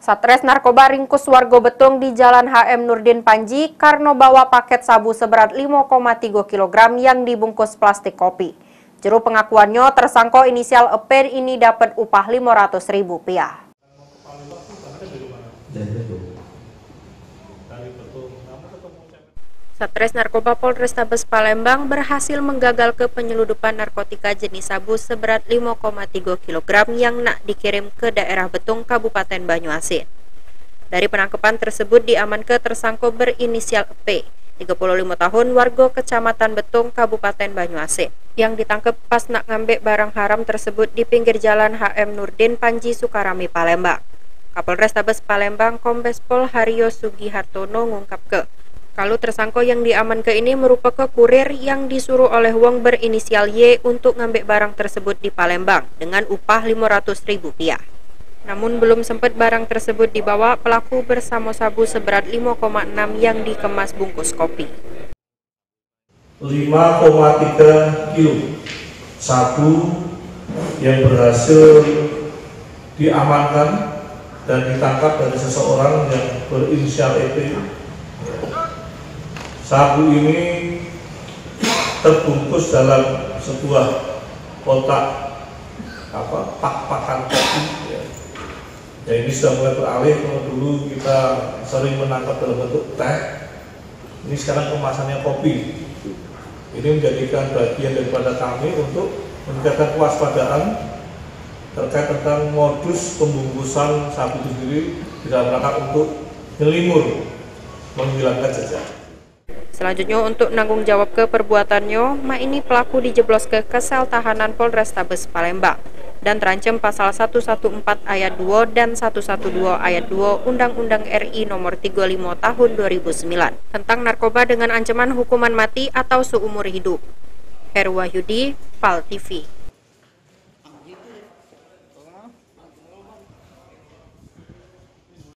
Satres Narkoba ringkus warga Betung di Jalan HM Nurdin Panji karena bawa paket sabu seberat 5,3 kg yang dibungkus plastik kopi. Juru pengakuannya tersangka inisial EP ini dapat upah Rp500.000. Satres Narkoba Polrestabes Palembang berhasil menggagal ke penyeludupan narkotika jenis sabu seberat 5,3 kg yang nak dikirim ke daerah Betung, Kabupaten Banyuasin. Dari penangkapan tersebut diamankan tersangka berinisial EP, 35 tahun, warga Kecamatan Betung, Kabupaten Banyuasin, yang ditangkap pas nak ngambek barang haram tersebut di pinggir jalan HM Nurdin Panji, Sukarami, Palembang. Kapolrestabes Palembang Kombes Pol Haryo Sugihartono ngungkapkan, kalau tersangka yang diamankan ini merupakan kurir yang disuruh oleh wong berinisial Y untuk ngambil barang tersebut di Palembang dengan upah Rp500.000. Namun belum sempat barang tersebut dibawa, pelaku bersama sabu seberat 5,6 yang dikemas bungkus kopi. 5,3 kilo sabu yang berhasil diamankan dan ditangkap dari seseorang yang berinisial EP. Sabu ini terbungkus dalam sebuah kotak pak-pakan kopi. Ya, ini sudah mulai beralih. Kalau dulu kita sering menangkap dalam bentuk teh, ini sekarang kemasannya kopi. Ini menjadikan bagian daripada kami untuk meningkatkan kewaspadaan terkait tentang modus pembungkusan sabu itu sendiri dalam rangka untuk nyelimur, menghilangkan jejak. Selanjutnya untuk menanggung jawab ke perbuatannya, ini pelaku dijeblos ke sel tahanan Polrestabes Palembang dan terancam pasal 114 ayat 2 dan 112 ayat 2 Undang-Undang RI nomor 35 tahun 2009 tentang narkoba dengan ancaman hukuman mati atau seumur hidup. Heru Wahyudi, PAL TV.